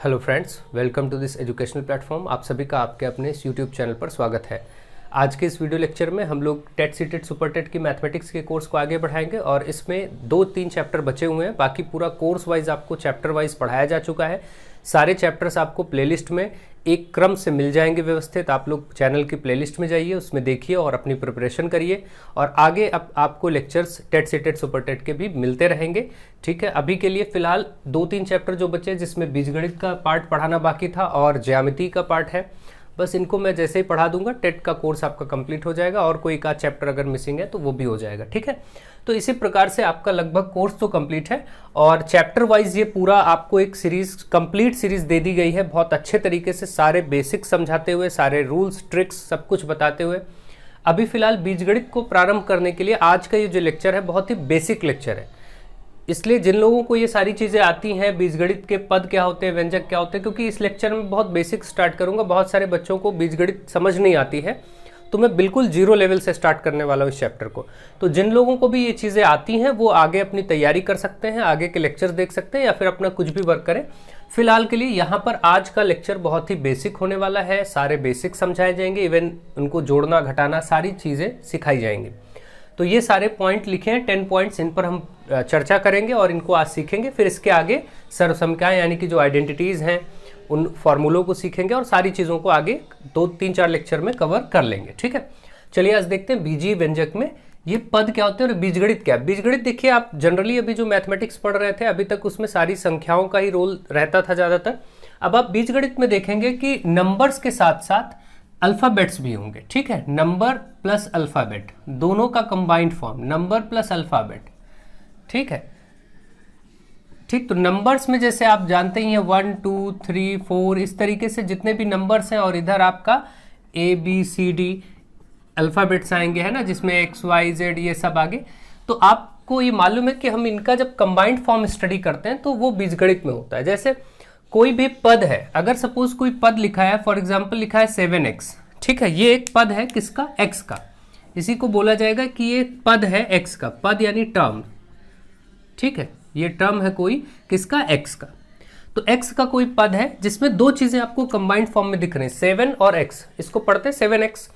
Hello friends, welcome to this educational platform. आप सभी का आपके अपने इस यूट्यूब चैनल पर स्वागत है। आज के इस वीडियो लेक्चर में हम लोग टेट सीटेट सुपर टेट की मैथमेटिक्स के कोर्स को आगे बढ़ाएंगे और इसमें 2-3 चैप्टर बचे हुए हैं। बाकी पूरा कोर्स वाइज आपको चैप्टर वाइज पढ़ाया जा चुका है। सारे चैप्टर्स आपको प्लेलिस्ट में एक क्रम से मिल जाएंगे व्यवस्थित। आप लोग चैनल की प्लेलिस्ट में जाइए, उसमें देखिए और अपनी प्रिपरेशन करिए। और आगे अब आपको lectures TET CTET super TET के भी मिलते रहेंगे। ठीक है, अभी के लिए फिलहाल 2-3 चैप्टर जो बचे, जिसमें बीजगणित का पार्ट पढ़ाना बाकी था और ज्यामिति का पार्ट है, बस इनको मैं जैसे ही पढ़ा दूंगा टेट का कोर्स आपका कंप्लीट हो जाएगा और कोई एक आध चैप्टर अगर मिसिंग है तो वो भी हो जाएगा। ठीक है, तो इसी प्रकार से आपका लगभग कोर्स तो कंप्लीट है और चैप्टर वाइज ये पूरा आपको एक सीरीज कंप्लीट सीरीज दे दी गई है, बहुत अच्छे तरीके से सारे बेसिक्स समझाते हुए, सारे रूल्स ट्रिक्स सब कुछ बताते हुए। अभी फिलहाल बीजगणित को प्रारंभ करने के लिए आज का ये जो लेक्चर है बहुत ही बेसिक लेक्चर है। इसलिए जिन लोगों को ये सारी चीज़ें आती हैं, बीजगणित के पद क्या होते हैं, व्यंजक क्या होते हैं, क्योंकि इस लेक्चर में बहुत बेसिक स्टार्ट करूंगा। बहुत सारे बच्चों को बीजगणित समझ नहीं आती है, तो मैं बिल्कुल जीरो लेवल से स्टार्ट करने वाला हूँ इस चैप्टर को। तो जिन लोगों को भी ये चीज़ें आती हैं वो आगे अपनी तैयारी कर सकते हैं, आगे के लेक्चर्स देख सकते हैं या फिर अपना कुछ भी वर्क करें। फिलहाल के लिए यहाँ पर आज का लेक्चर बहुत ही बेसिक होने वाला है। सारे बेसिक समझाए जाएंगे, इवन उनको जोड़ना घटाना सारी चीज़ें सिखाई जाएंगी। तो ये सारे पॉइंट लिखे हैं, 10 पॉइंट्स, इन पर हम चर्चा करेंगे और इनको आज सीखेंगे। फिर इसके आगे सर्वसंख्याएं यानी कि जो आइडेंटिटीज़ हैं उन फॉर्मूलों को सीखेंगे और सारी चीज़ों को आगे 2-3-4 लेक्चर में कवर कर लेंगे। ठीक है, चलिए आज देखते हैं बीजीय व्यंजक में ये पद क्या होते हैं और बीजगणित क्या है। बीजगणित देखिए, आप जनरली अभी जो मैथमेटिक्स पढ़ रहे थे अभी तक उसमें सारी संख्याओं का ही रोल रहता था ज़्यादातर। अब आप बीजगणित में देखेंगे कि नंबर्स के साथ साथ अल्फ़ाबेट्स भी होंगे। ठीक है, नंबर प्लस अल्फ़ाबेट दोनों का combined form, number plus alphabet. ठीक है, ठीक। तो नंबर्स में जैसे आप जानते ही हैं 1 2 3 4 इस तरीके से जितने भी नंबर्स हैं, और इधर आपका ABCD अल्फ़ाबेट्स आएंगे, है ना, जिसमें XYZ ये सब आगे। तो आपको ये मालूम है कि हम इनका जब कंबाइंड फॉर्म स्टडी करते हैं तो वो बीजगणित में होता है। जैसे कोई भी पद है, अगर सपोज कोई पद लिखा है, फॉर एग्जाम्पल लिखा है 7x। ठीक है, ये एक पद है किसका, x का। इसी को बोला जाएगा कि ये पद है x का, पद यानी टर्म। ठीक है, ये टर्म है कोई किसका, x का। तो x का कोई पद है जिसमें दो चीजें आपको कंबाइंड फॉर्म में दिख रही हैं, 7 और x। इसको पढ़ते हैं 7x।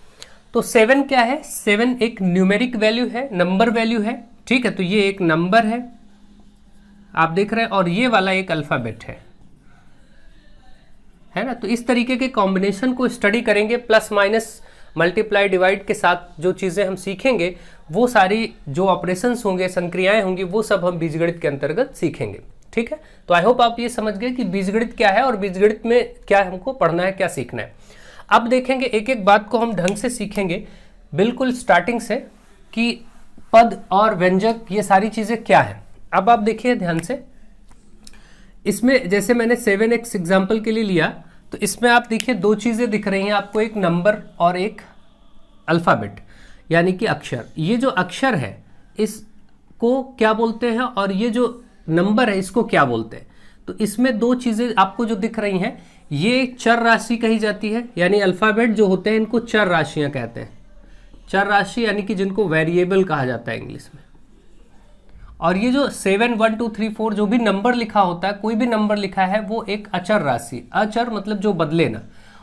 तो 7 क्या है, 7 एक न्यूमेरिक वैल्यू है, नंबर वैल्यू है। ठीक है, तो ये एक नंबर है आप देख रहे हैं, और ये वाला एक अल्फाबेट है ना। तो इस तरीके के कॉम्बिनेशन को स्टडी करेंगे, प्लस माइनस मल्टीप्लाई डिवाइड के साथ जो चीज़ें हम सीखेंगे वो सारी जो ऑपरेशंस होंगे, संक्रियाएं होंगी, वो सब हम बीजगणित के अंतर्गत सीखेंगे। ठीक है, तो आई होप आप ये समझ गए कि बीजगणित क्या है और बीजगणित में क्या हमको पढ़ना है, क्या सीखना है। अब देखेंगे एक एक बात को हम ढंग से सीखेंगे बिल्कुल स्टार्टिंग से कि पद और व्यंजक ये सारी चीज़ें क्या है। अब आप देखिए ध्यान से, इसमें जैसे मैंने 7x एग्जाम्पल के लिए लिया, तो इसमें आप देखिए दो चीज़ें दिख रही हैं आपको, एक नंबर और एक अल्फ़ाबेट यानी कि अक्षर। ये जो अक्षर है इसको क्या बोलते हैं और ये जो नंबर है इसको क्या बोलते हैं। तो इसमें दो चीज़ें आपको जो दिख रही हैं, ये चर राशि कही जाती है, यानी अल्फ़ाबेट जो होते हैं इनको चर राशियाँ कहते हैं। चर राशि यानी कि जिनको वेरिएबल कहा जाता है इंग्लिश में। और ये जो 7 1 2 3 4 जो भी नंबर लिखा होता है, कोई भी नंबर लिखा है, वो एक अचर राशि। अचर मतलब जो बदले ना,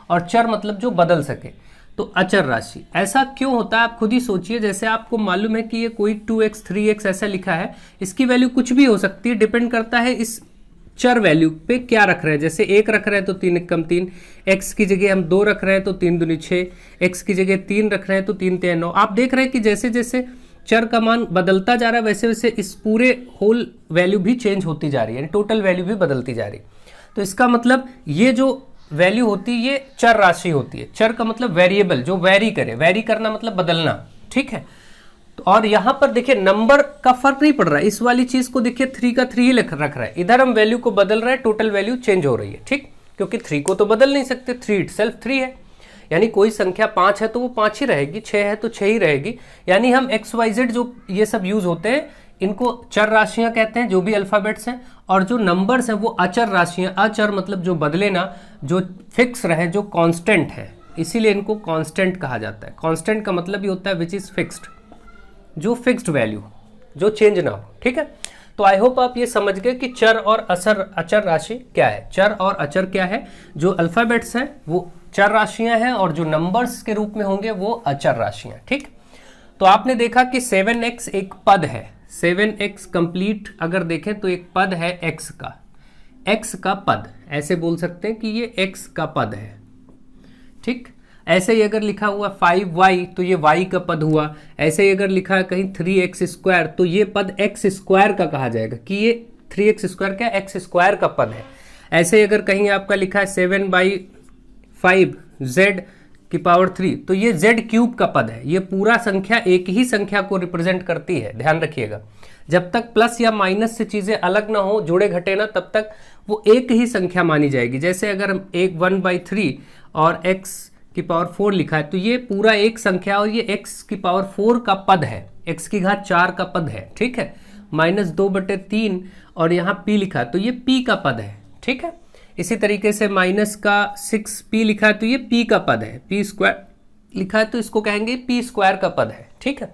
और चर मतलब जो बदल सके, तो अचर राशि। ऐसा क्यों होता है आप खुद ही सोचिए। जैसे आपको मालूम है कि ये कोई 2x 3x ऐसा लिखा है, इसकी वैल्यू कुछ भी हो सकती है, डिपेंड करता है इस चर वैल्यू पे क्या रख रहे हैं। जैसे 1 रख रहे हैं तो 3 कम 3, x की जगह हम 2 रख रहे हैं तो 3 दूनी 6, x की जगह 3 रख रहे हैं तो 3 3 9। आप देख रहे हैं कि जैसे जैसे चर का मान बदलता जा रहा है वैसे वैसे इस पूरे होल वैल्यू भी चेंज होती जा रही है, यानी टोटल वैल्यू भी बदलती जा रही है। तो इसका मतलब ये जो वैल्यू होती है ये चर राशि होती है। चर का मतलब वेरिएबल, जो वैरी करे, वैरी करना मतलब बदलना। ठीक है, तो और यहाँ पर देखिए नंबर का फर्क नहीं पड़ रहा है, इस वाली चीज को देखिए 3 का 3 ही रख रहा है, इधर हम वैल्यू को बदल रहे हैं, टोटल वैल्यू चेंज हो रही है। ठीक, क्योंकि 3 को तो बदल नहीं सकते, 3 इटसेल्फ 3 है। यानी कोई संख्या 5 है तो वो 5 ही रहेगी, 6 है तो 6 ही रहेगी। यानी हम XYZ जो ये सब यूज होते हैं इनको चर राशियां कहते हैं, जो भी अल्फाबेट्स हैं, और जो नंबर्स हैं वो अचर राशियां। अचर मतलब जो बदले ना, जो फिक्स रहे, जो कांस्टेंट है, इसीलिए इनको कांस्टेंट कहा जाता है। कांस्टेंट का मतलब ही होता है विच इज फिक्स्ड, जो फिक्स्ड वैल्यू, जो चेंज ना हो। ठीक है, तो आई होप आप ये समझ गए कि चर और अचर राशि क्या है। चर और अचर क्या है, जो अल्फाबेट्स हैं वो चर राशियां हैं और जो नंबर्स के रूप में होंगे वो अचर राशियां। ठीक, तो आपने देखा कि 7x एक पद है, 7x कंप्लीट अगर देखें तो एक पद है x का पद, ऐसे बोल सकते हैं कि ये x का पद है। ठीक, ऐसे ही अगर लिखा हुआ 5y तो ये y का पद हुआ। ऐसे ही अगर लिखा है कहीं 3x स्क्वायर तो ये पद x स्क्वायर का कहा जाएगा कि ये 3x स्क्वायर क्या x स्क्वायर का पद है। ऐसे ही अगर कहीं आपका लिखा है 7/5 z की पावर 3 तो ये z क्यूब का पद है। ये पूरा संख्या एक ही संख्या को रिप्रेजेंट करती है, ध्यान रखिएगा। जब तक प्लस या माइनस से चीजें अलग ना हो, जोड़े घटे ना, तब तक वो एक ही संख्या मानी जाएगी। जैसे अगर हम एक 1/3 और x की पावर 4 लिखा है तो ये पूरा एक संख्या और ये x की पावर 4 का पद है, x की घात 4 का पद है। ठीक है, -2/3 और यहाँ p लिखा है तो ये p का पद है। ठीक है, इसी तरीके से माइनस का 6p लिखा है तो ये p का पद है, p स्क्वायर लिखा है तो इसको कहेंगे p स्क्वायर का पद है। ठीक है,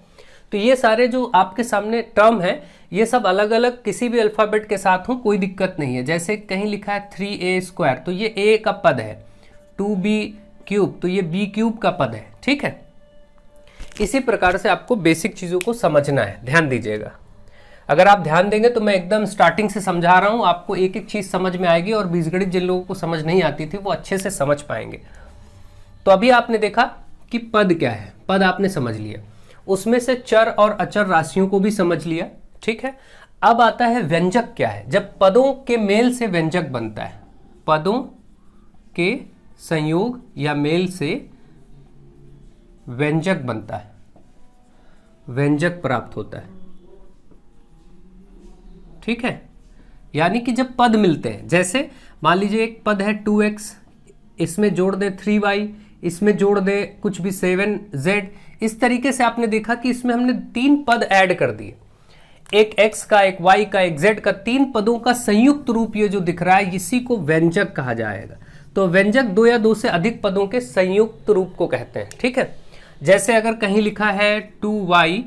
तो ये सारे जो आपके सामने टर्म है ये सब अलग अलग किसी भी अल्फाबेट के साथ हो कोई दिक्कत नहीं है। जैसे कहीं लिखा है 3a स्क्वायर तो ये a का पद है, 2b क्यूब तो ये b क्यूब का पद है। ठीक है, इसी प्रकार से आपको बेसिक चीज़ों को समझना है, ध्यान दीजिएगा। अगर आप ध्यान देंगे तो मैं एकदम स्टार्टिंग से समझा रहा हूँ, आपको एक एक चीज़ समझ में आएगी और बीजगणित जिन लोगों को समझ नहीं आती थी वो अच्छे से समझ पाएंगे। तो अभी आपने देखा कि पद क्या है, पद आपने समझ लिया, उसमें से चर और अचर राशियों को भी समझ लिया। ठीक है, अब आता है व्यंजक क्या है। जब पदों के मेल से व्यंजक बनता है, पदों के संयोग या मेल से व्यंजक बनता है, व्यंजक प्राप्त होता है। ठीक है, यानी कि जब पद मिलते हैं, जैसे मान लीजिए एक पद है 2x, इसमें जोड़ दे 3y, इसमें जोड़ दे कुछ भी 7z, इस तरीके से आपने देखा कि इसमें हमने 3 पद ऐड कर दिए, एक x का, एक y का, एक z का, 3 पदों का संयुक्त रूप ये जो दिख रहा है इसी को व्यंजक कहा जाएगा। तो व्यंजक 2 या 2 से अधिक पदों के संयुक्त रूप को कहते हैं। ठीक है, जैसे अगर कहीं लिखा है 2y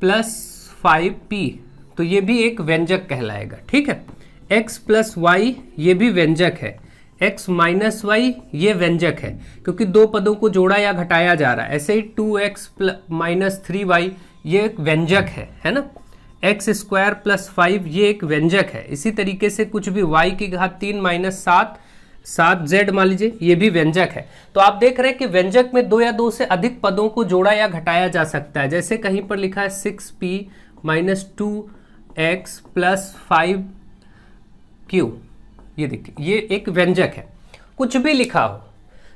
+ 5p तो ये भी एक व्यंजक कहलाएगा। ठीक है, x + y ये भी व्यंजक है, x - y ये व्यंजक है क्योंकि 2 पदों को जोड़ा या घटाया जा रहा है। ऐसे ही 2x - 3y ये एक व्यंजक है ना। x² + 5 ये एक व्यंजक है। इसी तरीके से कुछ भी y की घात 3 - 7z मान लीजिए ये भी व्यंजक है। तो आप देख रहे हैं कि व्यंजक में 2 या 2 से अधिक पदों को जोड़ा या घटाया जा सकता है। जैसे कहीं पर लिखा है 6p - 2x + 5q, ये देखिए ये एक व्यंजक है। कुछ भी लिखा हो,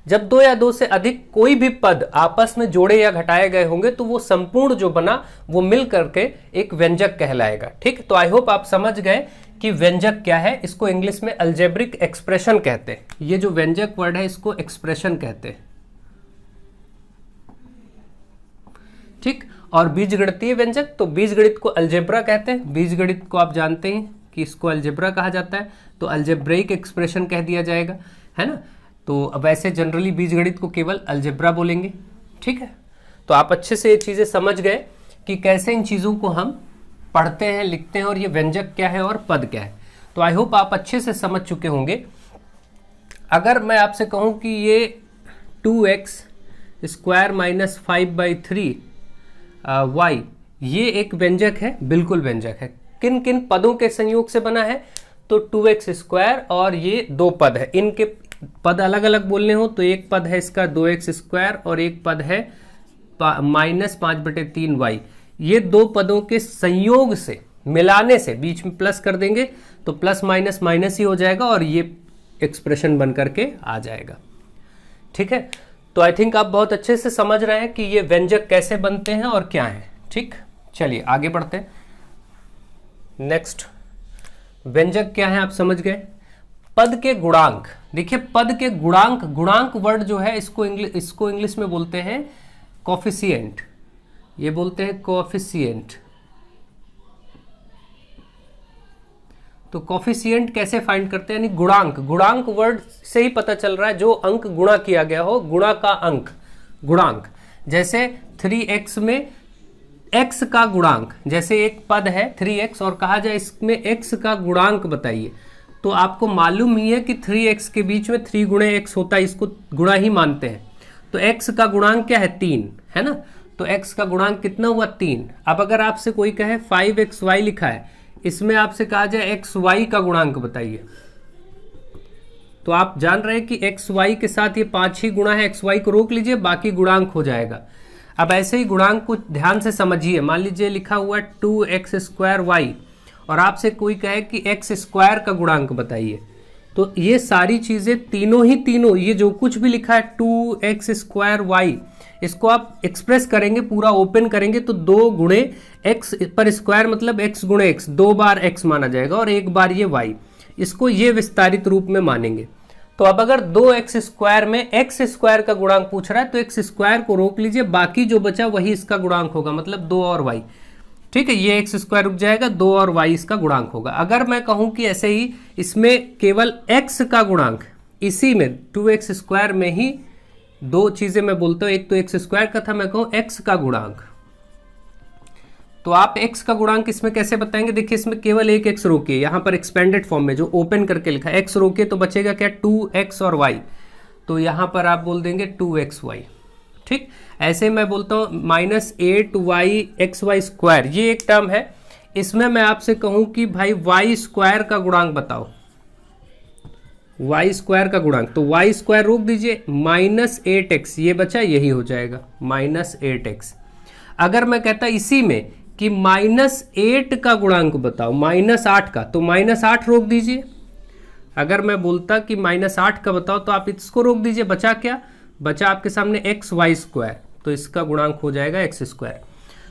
जब 2 या 2 से अधिक कोई भी पद आपस में जोड़े या घटाए गए होंगे तो वो संपूर्ण जो बना वो मिल करके एक व्यंजक कहलाएगा। ठीक, तो आई होप आप समझ गए कि व्यंजक क्या है। इसको इंग्लिश में अल्जेब्रिक एक्सप्रेशन कहते हैं। ये जो व्यंजक वर्ड है इसको एक्सप्रेशन कहते हैं। ठीक, और बीजगणितीय व्यंजक, तो बीजगणित को अलजेब्रा कहते हैं। बीजगणित को आप जानते हैं कि इसको अलजेब्रा कहा जाता है, तो अल्जेब्रिक एक्सप्रेशन कह दिया जाएगा, है ना। तो अब ऐसे जनरली बीजगणित को केवल अलजेब्रा बोलेंगे। ठीक है, तो आप अच्छे से ये चीज़ें समझ गए कि कैसे इन चीज़ों को हम पढ़ते हैं, लिखते हैं और ये व्यंजक क्या है और पद क्या है। तो आई होप आप अच्छे से समझ चुके होंगे। अगर मैं आपसे कहूँ कि ये 2x² - 5/3 y ये एक व्यंजक है, बिल्कुल व्यंजक है। किन किन पदों के संयोग से बना है, तो 2x² और ये 2 पद है। इनके पद अलग अलग बोलने हो तो एक पद है इसका 2x² और एक पद है -5/3y। ये 2 पदों के संयोग से, मिलाने से, बीच में प्लस कर देंगे तो प्लस माइनस माइनस ही हो जाएगा और ये एक्सप्रेशन बन करके आ जाएगा। ठीक है, तो आई थिंक आप बहुत अच्छे से समझ रहे हैं कि ये व्यंजक कैसे बनते हैं और क्या है। ठीक, चलिए आगे बढ़ते हैं। नेक्स्ट, व्यंजक क्या है आप समझ गए। पद के गुणांक, देखिए पद के गुणांक, गुणांक वर्ड जो है इसको इंग्लिश में बोलते हैं कोफिशिएंट, ये बोलते हैं कोफिशिएंट। तो कोफिशिएंट कैसे फाइंड करते हैं, यानी गुणांक। गुणांक वर्ड से ही पता चल रहा है जो अंक गुणा किया गया हो, गुणा का अंक, गुणांक। जैसे 3x में x का गुणांक, जैसे एक पद है 3x और कहा जाए इसमें x का गुणांक बताइए, तो आपको मालूम ही है कि 3x के बीच में 3 गुणे x होता है, इसको गुणा ही मानते हैं। तो x का गुणांक क्या है 3, है ना। तो x का गुणांक कितना हुआ 3। अब अगर आपसे कोई कहे 5xy लिखा है, इसमें आपसे कहा जाए xy का गुणांक बताइए, तो आप जान रहे हैं कि xy के साथ ये 5 ही गुणा है, xy को रोक लीजिए, बाकी गुणांक हो जाएगा। अब ऐसे ही गुणांक को ध्यान से समझिए। मान लीजिए लिखा हुआ है 2x² y और आपसे कोई कहे कि x² का गुणांक बताइए, तो ये सारी चीज़ें तीनों ये जो कुछ भी लिखा है 2x² y, इसको आप एक्सप्रेस करेंगे, पूरा ओपन करेंगे तो 2 गुणे x पर स्क्वायर मतलब x गुणे x, 2 बार x माना जाएगा और 1 बार ये y, इसको ये विस्तारित रूप में मानेंगे। तो अब अगर 2x² में x² का गुणांक पूछ रहा है तो x² को रोक लीजिए, बाकी जो बचा वही इसका गुणांक होगा, मतलब 2 और y। ठीक है, ये x² रुक जाएगा, 2 और y इसका गुणांक होगा। अगर मैं कहूं कि ऐसे ही इसमें केवल x का गुणांक, इसी में 2x² में ही 2 चीजें मैं बोलता हूं, एक तो x² का था, मैं कहूं x का गुणांक, तो आप x का गुणांक इसमें कैसे बताएंगे। देखिए इसमें केवल एक x रोकिए, यहां पर एक्सपेंडेड फॉर्म में जो ओपन करके लिखा है x रोकिए तो बचेगा क्या 2x और y, तो यहां पर आप बोल देंगे 2xy। ठीक, ऐसे मैं बोलता हूं -8yxy², ये एक टर्म है, इसमें मैं आपसे कहूं कि भाई y² का गुणांक बताओ, y² का गुणांक, तो y² रोक दीजिए, -8x, ये बचा यही हो जाएगा -8x। अगर मैं कहता इसी में कि -8 का गुणांक बताओ, -8 का, तो -8 रोक दीजिए। अगर मैं बोलता कि -8 का बताओ तो आप इसको रोक दीजिए, बचा क्या, बचा आपके सामने xy², तो इसका गुणांक हो जाएगा x²।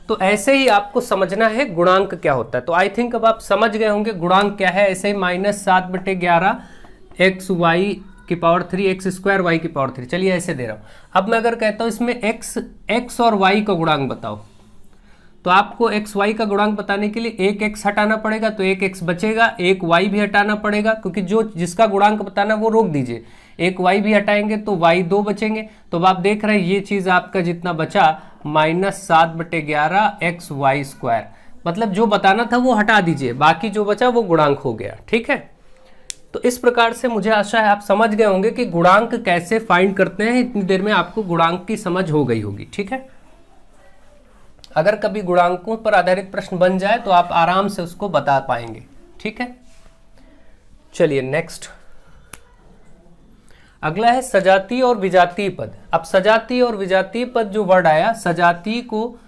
तो ऐसे ही आपको समझना है गुणांक क्या होता है। तो आई थिंक अब आप समझ गए होंगे गुणांक क्या है। ऐसे ही -7/11 xy⁻³ x² y⁻3। चलिए ऐसे दे रहा हूं। अब मैं अगर कहता हूं इसमें x और y का गुणांक बताओ, तो आपको xy का गुणांक बताने के लिए एक x हटाना पड़ेगा, तो एक x बचेगा, एक y भी हटाना पड़ेगा, क्योंकि जो जिसका गुणांक बताना वो रोक दीजिए, एक y भी हटाएंगे तो y 2 बचेंगे। तो अब आप देख रहे हैं ये चीज आपका जितना बचा -7/11 xy², मतलब जो बताना था वो हटा दीजिए, बाकी जो बचा वो गुणांक हो गया। ठीक है, तो इस प्रकार से मुझे आशा है आप समझ गए होंगे कि गुणांक कैसे फाइंड करते हैं। इतनी देर में आपको गुणांक की समझ हो गई होगी। ठीक है, अगर कभी गुणांकों पर आधारित प्रश्न बन जाए तो आप आराम से उसको बता पाएंगे। ठीक है, चलिए नेक्स्ट, अगला है सजातीय और विजातीय पद। अब सजातीय और विजातीय पद जो वर्ड आया, सजातीय को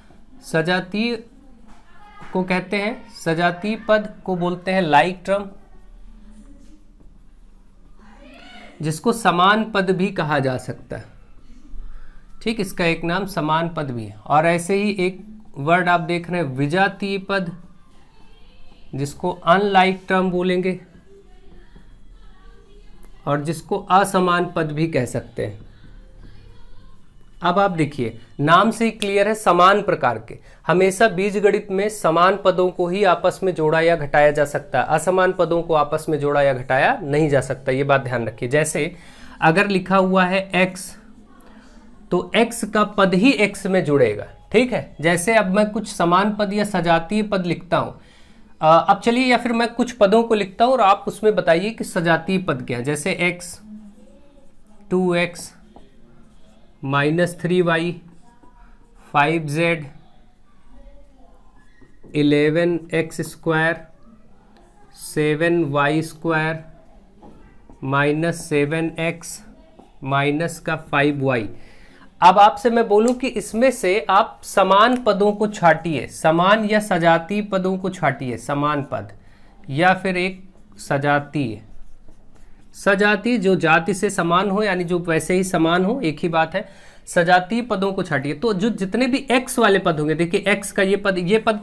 कहते हैं, सजातीय पद को बोलते हैं लाइक टर्म, जिसको समान पद भी कहा जा सकता है। ठीक, इसका एक नाम समान पद भी है। और ऐसे ही एक वर्ड आप देख रहे हैं विजातीय पद, जिसको अनलाइक टर्म बोलेंगे, और जिसको असमान पद भी कह सकते हैं। अब आप देखिए नाम से ही क्लियर है, समान प्रकार के। हमेशा बीजगणित में समान पदों को ही आपस में जोड़ा या घटाया जा सकता है, असमान पदों को आपस में जोड़ा या घटाया नहीं जा सकता, ये बात ध्यान रखिए। जैसे अगर लिखा हुआ है x, तो x का पद ही x में जुड़ेगा। ठीक है, जैसे अब मैं कुछ समान पद या सजातीय पद लिखता हूं, अब चलिए, या फिर मैं कुछ पदों को लिखता हूं और आप उसमें बताइए कि सजातीय पद क्या है। जैसे x 2x -3y 5z 11x² 7y² -7x -5y। अब आपसे मैं बोलूं कि इसमें से आप समान पदों को छाटिए, समान या सजातीय पदों को छाटिए, समान पद या फिर एक सजातीय, सजातीय जो जाति से समान हो, यानी जो वैसे ही समान हो, एक ही बात है। सजातीय पदों को छाटिए, तो जो जितने भी x वाले पद होंगे, देखिए x का ये पद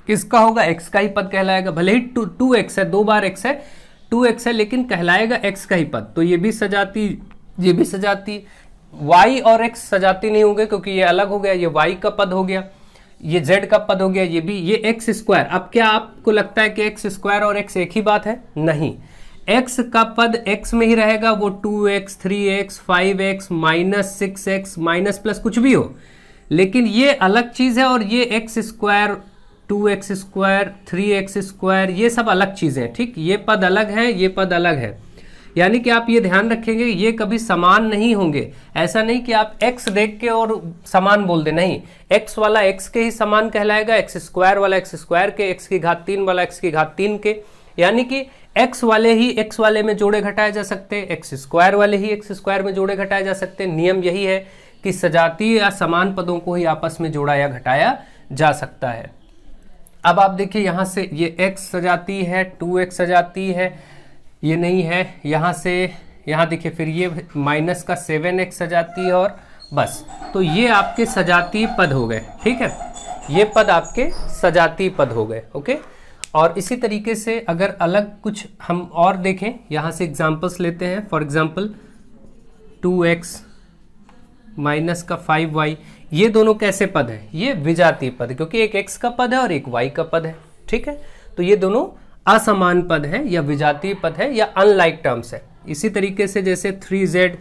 किसका होगा, x का ही पद कहलाएगा। भले ही 2x है, 2 बार x है, 2x है, लेकिन कहलाएगा x का ही पद, तो ये भी सजातीय, ये भी सजातीय। y और x सजातीय नहीं होंगे क्योंकि ये अलग हो गया, ये y का पद हो गया, ये z का पद हो गया, ये भी, ये x²। अब क्या आपको लगता है कि x² और x एक ही बात है? नहीं, x का पद x में ही रहेगा, वो 2x 3x 5x -6x minus plus कुछ भी हो, लेकिन ये अलग चीज़ है और ये x square, 2x square, 3x square, ये सब अलग चीज़ें हैं। ठीक, ये पद अलग है, ये पद अलग है। यानी कि आप ये ध्यान रखेंगे ये कभी समान नहीं होंगे। ऐसा नहीं कि आप x देख के और समान बोल दे, नहीं, x वाला x के ही समान कहलाएगा, x स्क्वायर वाला x स्क्वायर के, x की घात 3 वाला x की घात 3 के। यानी कि x वाले ही x वाले में जोड़े घटाए जा सकते हैं, x स्क्वायर वाले ही x स्क्वायर में जोड़े घटाए जा सकते हैं। नियम यही है कि सजातीय या समान पदों को ही आपस में जोड़ा या घटाया जा सकता है। अब आप देखिए यहाँ से ये x सजाती है, 2x सजाती है, ये नहीं है, यहाँ से यहाँ देखिए फिर ये माइनस का 7x सजाती है, और बस। तो ये आपके सजातीय पद हो गए। ठीक है, ये पद आपके सजातीय पद हो गए। ओके, और इसी तरीके से अगर अलग कुछ हम और देखें, यहाँ से एग्जांपल्स लेते हैं। फॉर एग्जांपल 2x माइनस का 5y, ये दोनों कैसे पद हैं? ये विजातीय पद, क्योंकि एक x का पद है और एक y का पद है। ठीक है, तो ये दोनों असमान पद है या विजातीय पद है या अनलाइक टर्म्स है। इसी तरीके से जैसे 3z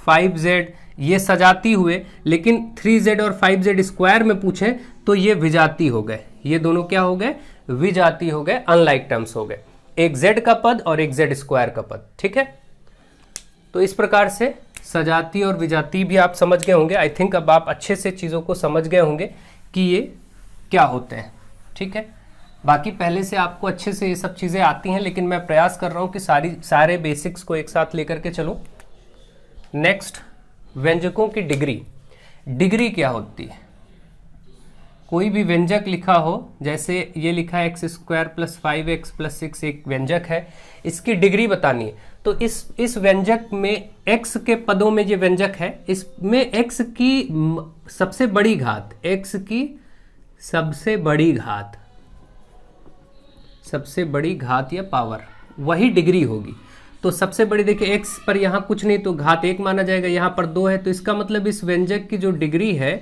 5z ये सजाती हुए, लेकिन 3z और 5z स्क्वायर में पूछे तो ये विजाती हो गए। ये दोनों क्या हो गए? विजाती हो गए, अनलाइक टर्म्स हो गए, एक z का पद और एक z स्क्वायर का पद। ठीक है, तो इस प्रकार से सजाती और विजाती भी आप समझ गए होंगे। आई थिंक अब आप अच्छे से चीज़ों को समझ गए होंगे कि ये क्या होते हैं। ठीक है, बाकी पहले से आपको अच्छे से ये सब चीज़ें आती हैं, लेकिन मैं प्रयास कर रहा हूँ कि सारे बेसिक्स को एक साथ लेकर के चलूँ। नेक्स्ट, व्यंजकों की डिग्री। डिग्री क्या होती है? कोई भी व्यंजक लिखा हो, जैसे ये लिखा है x square plus 5x plus 6 एक व्यंजक है, इसकी डिग्री बतानी है। तो इस व्यंजक में x के पदों में ये व्यंजक है, इसमें x की सबसे बड़ी घात, x की सबसे बड़ी घात या पावर, वही डिग्री होगी। तो सबसे बड़ी देखिए x पर यहाँ कुछ नहीं तो घात 1 माना जाएगा, यहाँ पर 2 है, तो इसका मतलब इस व्यंजक की जो डिग्री है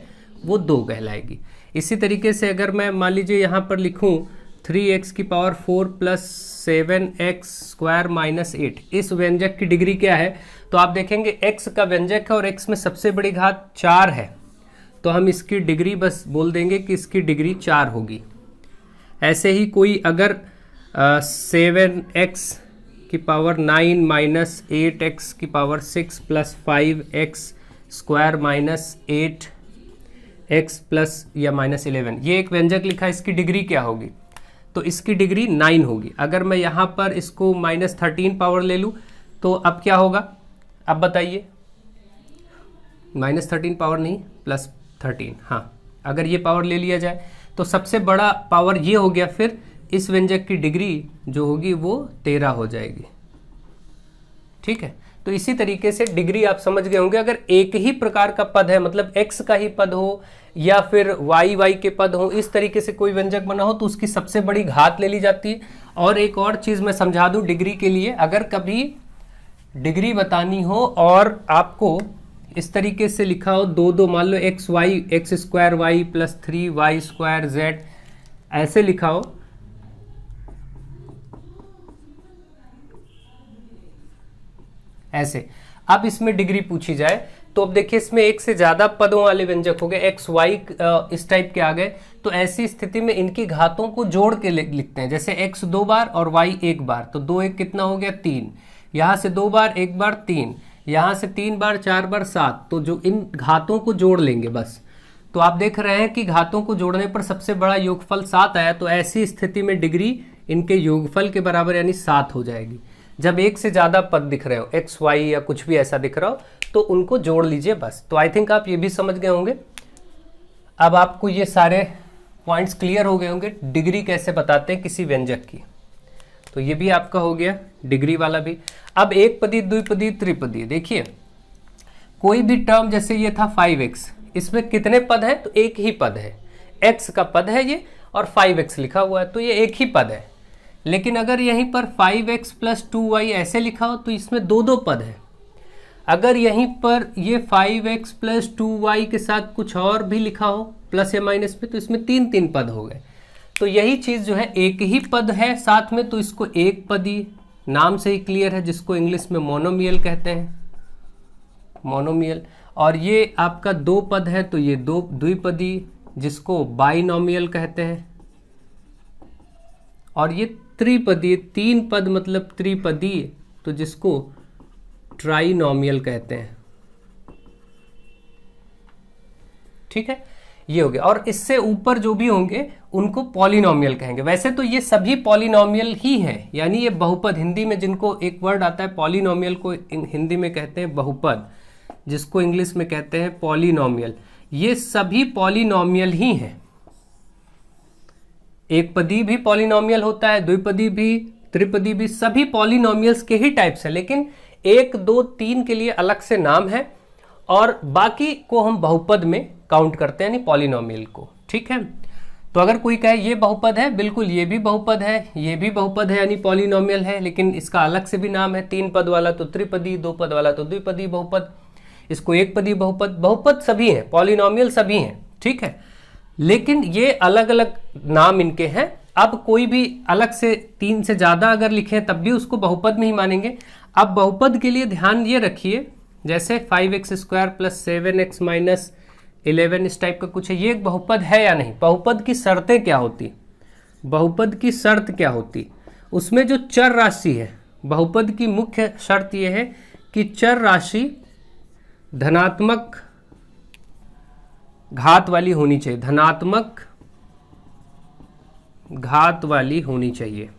वो 2 कहलाएगी। इसी तरीके से अगर मैं मान लीजिए यहाँ पर लिखूँ 3x की power 4 plus 7x square minus 8, इस व्यंजक की डिग्री क्या है? तो आप देखेंगे x का व्यंजक है और x में सबसे बड़ी घात 4 है, तो हम इसकी डिग्री बस बोल देंगे कि इसकी डिग्री 4 होगी। ऐसे ही कोई अगर 7x की पावर 9 माइनस 8x की power 6 plus 5x square minus 8x plus या माइनस 11, ये एक व्यंजक लिखा है, इसकी डिग्री क्या होगी? तो इसकी डिग्री 9 होगी। अगर मैं यहाँ पर इसको माइनस 13 पावर ले लूँ तो अब क्या होगा? अब बताइए, माइनस 13 पावर नहीं प्लस 13, हाँ, अगर ये पावर ले लिया जाए तो सबसे बड़ा पावर ये हो गया, फिर इस व्यंजक की डिग्री जो होगी वो 13 हो जाएगी। ठीक है, तो इसी तरीके से डिग्री आप समझ गए होंगे। अगर एक ही प्रकार का पद है, मतलब x का ही पद हो या फिर y के पद हो, इस तरीके से कोई व्यंजक बना हो तो उसकी सबसे बड़ी घात ले ली जाती है। और एक और चीज़ मैं समझा दूं डिग्री के लिए, अगर कभी डिग्री बतानी हो और आपको इस तरीके से लिखा हो 2 मान लो x square y plus 3y square z, ऐसे लिखा हो, ऐसे। अब इसमें डिग्री पूछी जाए तो अब देखिए इसमें एक से ज़्यादा पदों वाले व्यंजक हो गए, x y इस टाइप के आ गए, तो ऐसी स्थिति में इनकी घातों को जोड़ के लिखते हैं। जैसे x 2 बार और y 1 बार, तो 2 1 कितना हो गया? 3। यहाँ से 2 बार 1 बार 3, यहाँ से 3 बार 4 बार 7, तो जो इन घातों को जोड़ लेंगे बस। तो आप देख रहे हैं कि घातों को जोड़ने पर सबसे बड़ा योगफल 7 आया, तो ऐसी स्थिति में डिग्री इनके योगफल के बराबर यानी 7 हो जाएगी। जब एक से ज़्यादा पद दिख रहे हो, x y या कुछ भी ऐसा दिख रहा हो, तो उनको जोड़ लीजिए बस। तो आई थिंक आप ये भी समझ गए होंगे। अब आपको ये सारे पॉइंट्स क्लियर हो गए होंगे, डिग्री कैसे बताते हैं किसी व्यंजक की। तो ये भी आपका हो गया डिग्री वाला भी। अब एक पदी, द्विपदी, त्रिपदी, देखिए कोई भी टर्म, जैसे ये था 5x, इसमें कितने पद हैं? तो एक ही पद है, x का पद है ये और 5x लिखा हुआ है, तो ये एक ही पद है। लेकिन अगर यहीं पर 5x प्लस 2y ऐसे लिखा हो तो इसमें 2 पद है। अगर यहीं पर ये 5x प्लस 2y के साथ कुछ और भी लिखा हो प्लस या माइनस पे, तो इसमें 3 पद हो गए। तो यही चीज़ जो है, एक ही पद है साथ में, तो इसको एक पदी, नाम से ही क्लियर है, जिसको इंग्लिश में मोनोमियल कहते हैं, मोनोमियल। और ये आपका दो पद है तो ये दो द्विपदी जिसको बाइनोमियल कहते हैं, और ये त्रिपदी, तीन पद मतलब त्रिपदी तो जिसको ट्राइनोमियल कहते हैं। ठीक है, ये हो गया। और इससे ऊपर जो भी होंगे उनको पॉलिनोमियल कहेंगे। वैसे तो ये सभी पॉलिनोमियल ही हैं, यानी ये बहुपद, हिंदी में जिनको एक वर्ड आता है पॉलिनोमियल को हिंदी में कहते हैं बहुपद, जिसको इंग्लिश में कहते हैं पॉलिनोमियल। ये सभी पॉलिनोमियल ही हैं। एक पदी भी पॉलिनोमियल होता है, द्विपदी भी, त्रिपदी भी, सभी पॉलिनोमियल्स के ही टाइप्स हैं, लेकिन 1, 2, 3 के लिए अलग से नाम है और बाकी को हम बहुपद में काउंट करते हैं, यानी पॉलिनोमियल को। ठीक है, तो अगर कोई कहे ये बहुपद है, बिल्कुल ये भी बहुपद है, ये भी बहुपद है यानी पॉलिनोमियल है, लेकिन इसका अलग से भी नाम है। 3 पद वाला तो त्रिपदी, 2 पद वाला तो द्विपदी बहुपद, इसको एक पदी बहुपद। बहुपद सभी हैं, पॉलिनोमियल सभी हैं। ठीक है, लेकिन ये अलग अलग नाम इनके हैं। अब कोई भी अलग से 3 से ज़्यादा अगर लिखे तब भी उसको बहुपद में ही मानेंगे। अब बहुपद के लिए ध्यान ये रखिए, जैसे 5x² + 7x - 11 इस टाइप का कुछ है, ये एक बहुपद है या नहीं। बहुपद की शर्तें क्या होती, बहुपद की शर्त क्या होती, उसमें जो चर राशि है, बहुपद की मुख्य शर्त ये है कि चर राशि धनात्मक घात वाली होनी चाहिए, धनात्मक घात वाली होनी चाहिए।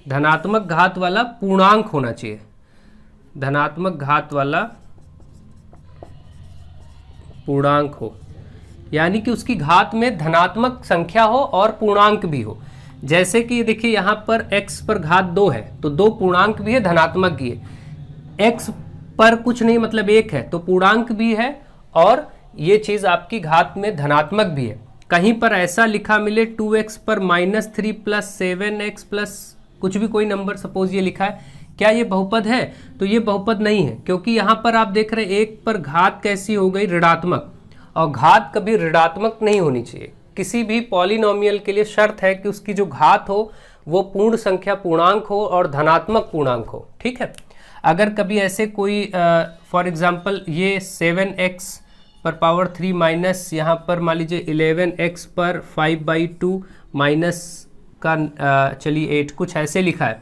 धनात्मक घात वाला पूर्णांक होना चाहिए, धनात्मक घात वाला पूर्णांक हो, यानी कि उसकी घात में धनात्मक संख्या हो और पूर्णांक भी हो। जैसे कि देखिए यहाँ पर x पर घात 2 है तो 2 पूर्णांक भी है, धनात्मक भी है। x पर कुछ नहीं मतलब 1 है तो पूर्णांक भी है और ये चीज़ आपकी घात में धनात्मक भी है। कहीं पर ऐसा लिखा मिले 2x पर -3 + 7x प्लस कुछ भी कोई नंबर, सपोज ये लिखा है, क्या ये बहुपद है? तो ये बहुपद नहीं है, क्योंकि यहाँ पर आप देख रहे हैं 1 पर घात कैसी हो गई, ऋणात्मक, और घात कभी ऋणात्मक नहीं होनी चाहिए। किसी भी पॉलिनोमियल के लिए शर्त है कि उसकी जो घात हो वो पूर्ण संख्या पूर्णांक हो और धनात्मक पूर्णांक हो। ठीक है, अगर कभी ऐसे कोई फॉर एग्जांपल ये 7x पर पावर 3 माइनस यहाँ पर मान लीजिए 11x पर 5/2 माइनस का चलिए 8 कुछ ऐसे लिखा है,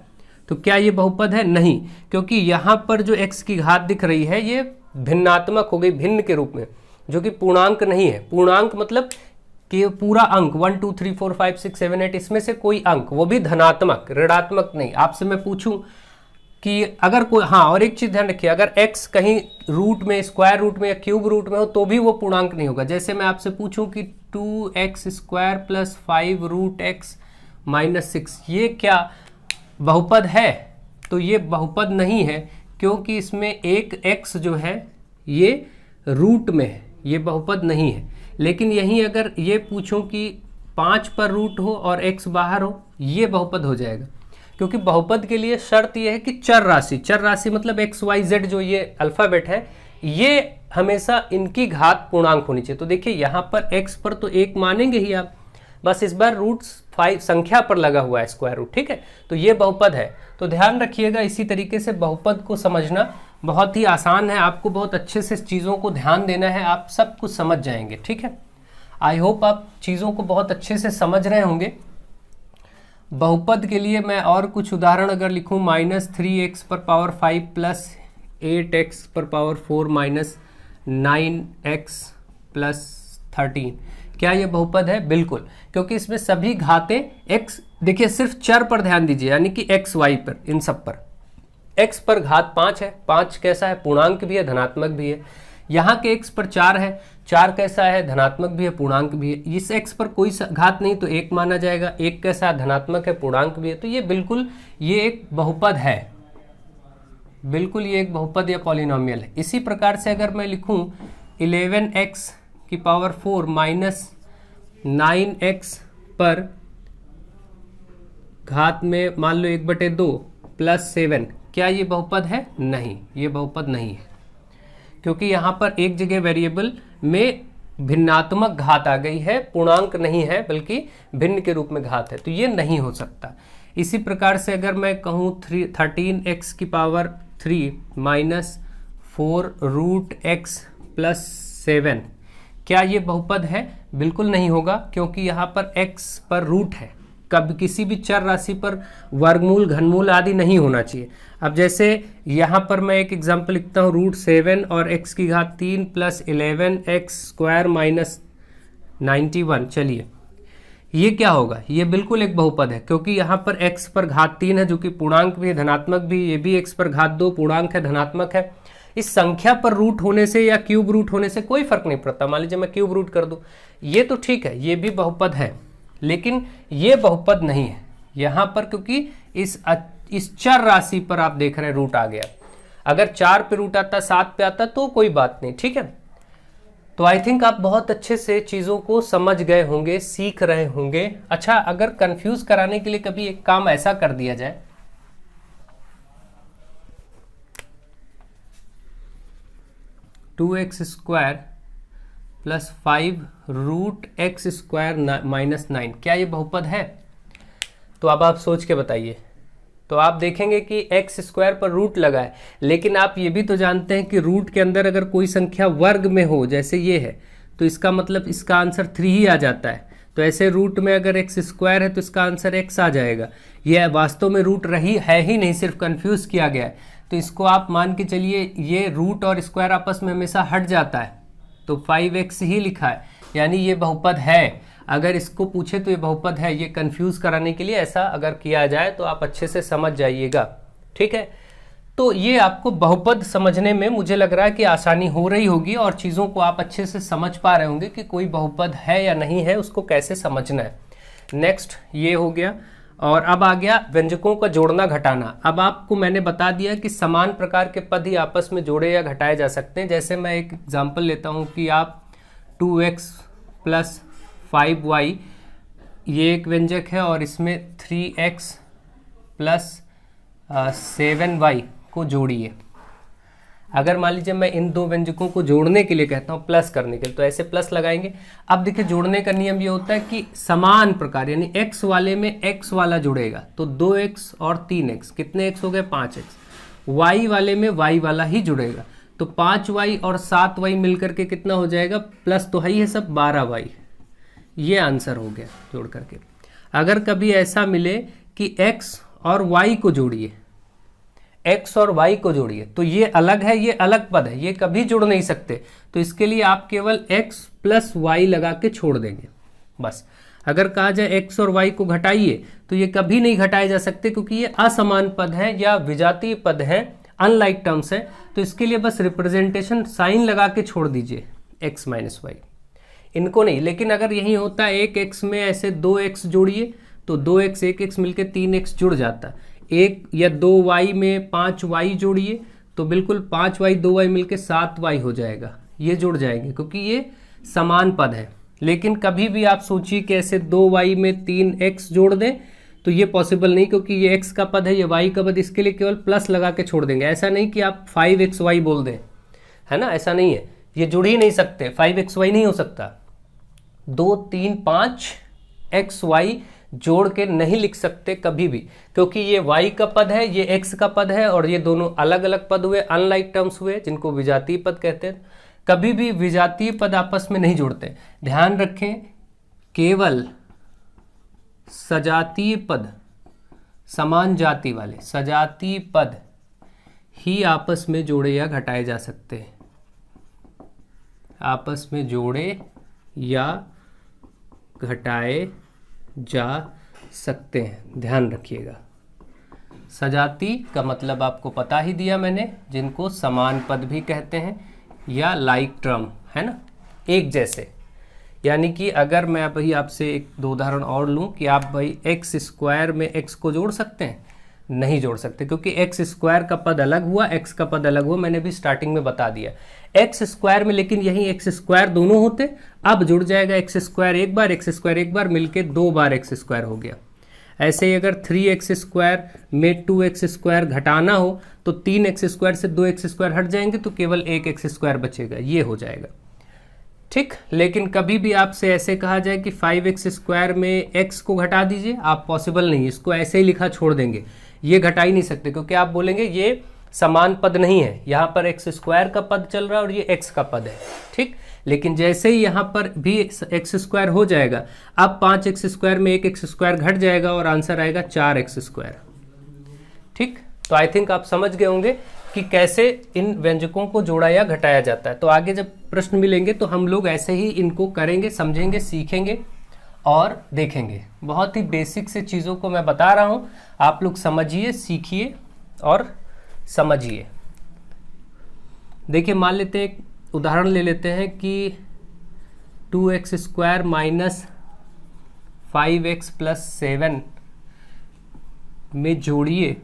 तो क्या ये बहुपद है? नहीं, क्योंकि यहाँ पर जो x की घात दिख रही है ये भिन्नात्मक हो गई, भिन्न के रूप में, जो कि पूर्णांक नहीं है। पूर्णांक मतलब कि पूरा अंक 1 2 3 4 5 6 7 8 इसमें से कोई अंक, वो भी धनात्मक, ऋणात्मक नहीं। आपसे मैं पूछूं कि अगर कोई, हाँ और एक चीज ध्यान रखिए, अगर x कहीं रूट में, स्क्वायर रूट में या क्यूब रूट में हो तो भी वो पूर्णांक नहीं होगा। जैसे मैं आपसे पूछूं कि 2x² + 5√x - 6 ये क्या बहुपद है? तो ये बहुपद नहीं है, क्योंकि इसमें एक x जो है ये रूट में है, ये बहुपद नहीं है। लेकिन यहीं अगर ये पूछूं कि 5 पर रूट हो और x बाहर हो, ये बहुपद हो जाएगा, क्योंकि बहुपद के लिए शर्त यह है कि चर राशि, चर राशि मतलब x y z जो ये अल्फाबेट है, ये हमेशा इनकी घात पूर्णांक होनी चाहिए। तो देखिए यहाँ पर x पर तो 1 मानेंगे ही आप, बस इस बार रूट्स 5 संख्या पर लगा हुआ है स्क्वायर रूट। ठीक है, तो ये बहुपद है। तो ध्यान रखिएगा, इसी तरीके से बहुपद को समझना बहुत ही आसान है, आपको बहुत अच्छे से चीज़ों को ध्यान देना है, आप सब कुछ समझ जाएंगे। ठीक है, आई होप आप चीज़ों को बहुत अच्छे से समझ रहे होंगे। बहुपद के लिए मैं और कुछ उदाहरण अगर लिखूं, -3x पर पावर 5 + 8x पर पावर 4 - 9x + 13, क्या ये बहुपद है? बिल्कुल, क्योंकि इसमें सभी घातें x, देखिए सिर्फ चर पर ध्यान दीजिए, यानी कि x y पर, इन सब पर। x पर घात 5 है, 5 कैसा है? पूर्णांक भी है, धनात्मक भी है। यहाँ के x पर 4 है, 4 कैसा है? धनात्मक भी है, पूर्णांक भी है। इस x पर कोई घात नहीं तो 1 माना जाएगा, 1 कैसा है? धनात्मक है, पूर्णांक भी है। तो ये बिल्कुल ये एक बहुपद है, बिल्कुल ये एक बहुपद या पॉलिनोमियल है। इसी प्रकार से अगर मैं लिखूं 11x की पावर 4 - 9x पर घात में मान लो 1/2 + 7, क्या ये बहुपद है? नहीं, ये बहुपद नहीं है, क्योंकि यहाँ पर एक जगह वेरिएबल में भिन्नात्मक घात आ गई है, पूर्णांक नहीं है बल्कि भिन्न के रूप में घात है, तो ये नहीं हो सकता। इसी प्रकार से अगर मैं कहूँ 13x³ माइनस 4√x+7, क्या ये बहुपद है? बिल्कुल नहीं होगा, क्योंकि यहाँ पर x पर रूट है। कब किसी भी चर राशि पर वर्गमूल, घनमूल आदि नहीं होना चाहिए। अब जैसे यहाँ पर मैं एक एग्जांपल लिखता हूँ, √7 और x³ प्लस 11x² माइनस 91। चलिए, ये क्या होगा? ये बिल्कुल एक बहुपद है, क्योंकि यहाँ पर x पर घात 3 है जो कि पूर्णांक भी है, धनात्मक भी। ये भी x पर घात 2 पूर्णांक है, धनात्मक है। इस संख्या पर रूट होने से या क्यूब रूट होने से कोई फर्क नहीं पड़ता। मान लीजिए मैं क्यूब रूट कर दूं, ये तो ठीक है, ये भी बहुपद है, लेकिन ये बहुपद नहीं है यहाँ पर, क्योंकि इस चर राशि पर आप देख रहे हैं रूट आ गया। अगर 4 पे रूट आता, 7 पे आता तो कोई बात नहीं, ठीक है। तो आई थिंक आप बहुत अच्छे से चीज़ों को समझ गए होंगे, सीख रहे होंगे। अच्छा, अगर कंफ्यूज कराने के लिए कभी एक काम ऐसा कर दिया जाए, 2x² प्लस 5√x² माइनस 9, क्या ये बहुपद है? तो अब आप सोच के बताइए। तो आप देखेंगे कि x² पर रूट लगा है, लेकिन आप ये भी तो जानते हैं कि रूट के अंदर अगर कोई संख्या वर्ग में हो, जैसे ये है, तो इसका मतलब इसका आंसर 3 ही आ जाता है। तो ऐसे रूट में अगर x² है तो इसका आंसर x आ जाएगा। यह वास्तव में रूट रही है ही नहीं, सिर्फ कंफ्यूज किया गया है। तो इसको आप मान के चलिए, ये रूट और स्क्वायर आपस में हमेशा हट जाता है, तो 5x ही लिखा है, यानी ये बहुपद है। अगर इसको पूछे तो ये बहुपद है। ये कंफ्यूज कराने के लिए ऐसा अगर किया जाए तो आप अच्छे से समझ जाइएगा, ठीक है। तो ये आपको बहुपद समझने में मुझे लग रहा है कि आसानी हो रही होगी, और चीज़ों को आप अच्छे से समझ पा रहे होंगे कि कोई बहुपद है या नहीं है, उसको कैसे समझना है। नेक्स्ट ये हो गया, और अब आ गया व्यंजकों का जोड़ना घटाना। अब आपको मैंने बता दिया कि समान प्रकार के पद ही आपस में जोड़े या घटाए जा सकते हैं। जैसे मैं एक एग्जांपल लेता हूं कि आप 2x प्लस 5y, ये एक व्यंजक है, और इसमें 3x प्लस 7y को जोड़िए। अगर मान लीजिए मैं इन दो व्यंजकों को जोड़ने के लिए कहता हूँ, प्लस करने के लिए, तो ऐसे प्लस लगाएंगे। अब देखिए, जोड़ने का नियम ये होता है कि समान प्रकार, यानी x वाले में x वाला जुड़ेगा, तो 2x और 3x, कितने x हो गए? 5x। y वाले में y वाला ही जुड़ेगा, तो 5y और 7y मिलकर के कितना हो जाएगा? प्लस तो है सब 12y। ये आंसर हो गया जोड़ करके। अगर कभी ऐसा मिले कि x और y को जोड़िए, x और y को जोड़िए, तो ये अलग है, ये अलग पद है, ये कभी जुड़ नहीं सकते। तो इसके लिए आप केवल x प्लस y लगा के छोड़ देंगे, बस। अगर कहा जाए x और y को घटाइए, तो ये कभी नहीं घटाए जा सकते, क्योंकि ये असमान पद है या विजातीय पद है, अनलाइक टर्म्स है। तो इसके लिए बस रिप्रेजेंटेशन साइन लगा के छोड़ दीजिए, x माइनस वाई, इनको नहीं। लेकिन अगर यही होता है 1x में ऐसे 2x जोड़िए, तो 2x 1x मिलके 3x जुड़ जाता है। 1 या 2y में 5y जोड़िए, तो बिल्कुल 5y 2y मिलके 7y हो जाएगा, ये जुड़ जाएंगे, क्योंकि ये समान पद है। लेकिन कभी भी आप सोचिए कि ऐसे 2y में 3x जोड़ दें, तो ये पॉसिबल नहीं, क्योंकि ये x का पद है, ये y का पद, इसके लिए केवल प्लस लगा के छोड़ देंगे। ऐसा नहीं कि आप 5xy बोल दें, है ना, ऐसा नहीं है, ये जुड़ ही नहीं सकते, 5xy नहीं हो सकता। 2 3 5 xy जोड़ के नहीं लिख सकते कभी भी, क्योंकि ये y का पद है, ये x का पद है, और ये दोनों अलग अलग पद हुए, अनलाइक टर्म्स हुए, जिनको विजातीय पद कहते हैं। कभी भी विजातीय पद आपस में नहीं जुड़ते। ध्यान रखें, केवल सजातीय पद, समान जाति वाले सजातीय पद ही आपस में जोड़े या घटाए जा सकते हैं, आपस में जोड़े या घटाए जा सकते हैं, ध्यान रखिएगा। सजाती का मतलब आपको पता ही दिया मैंने, जिनको समान पद भी कहते हैं या लाइक टर्म, है ना, एक जैसे। यानी कि अगर मैं भाई आपसे एक दो उदाहरण और लूं कि आप भाई x² में x को जोड़ सकते हैं, नहीं जोड़ सकते, क्योंकि x² का पद अलग हुआ, x का पद अलग हुआ, मैंने भी स्टार्टिंग में बता दिया। x² में लेकिन यही x² दोनों होते, अब जुड़ जाएगा x² एक बार, x² एक बार, मिलके 2 बार x² हो गया। ऐसे ही अगर 3x² में 2x² घटाना हो, तो 3x² से 2x² हट जाएंगे, तो केवल 1x² बचेगा, ये हो जाएगा। ठीक। लेकिन कभी भी आपसे ऐसे कहा जाए कि 5x² में x को घटा दीजिए, आप पॉसिबल नहीं, इसको ऐसे ही लिखा छोड़ देंगे, ये घटा ही नहीं सकते, क्योंकि आप बोलेंगे ये समान पद नहीं है, यहाँ पर x² का पद चल रहा है और ये x का पद है। ठीक। लेकिन जैसे ही यहाँ पर भी x² हो जाएगा, अब 5x² में एक x² घट जाएगा और आंसर आएगा 4x²। ठीक। तो आई थिंक आप समझ गए होंगे कि कैसे इन व्यंजकों को जोड़ा या घटाया जाता है। तो आगे जब प्रश्न मिलेंगे तो हम लोग ऐसे ही इनको करेंगे, समझेंगे, सीखेंगे और देखेंगे। बहुत ही बेसिक से चीज़ों को मैं बता रहा हूँ, आप लोग समझिए, सीखिए और समझिए। देखिए, मान लेते हैं एक उदाहरण ले लेते हैं कि 2x² माइनस 5x प्लस 7 में जोड़िए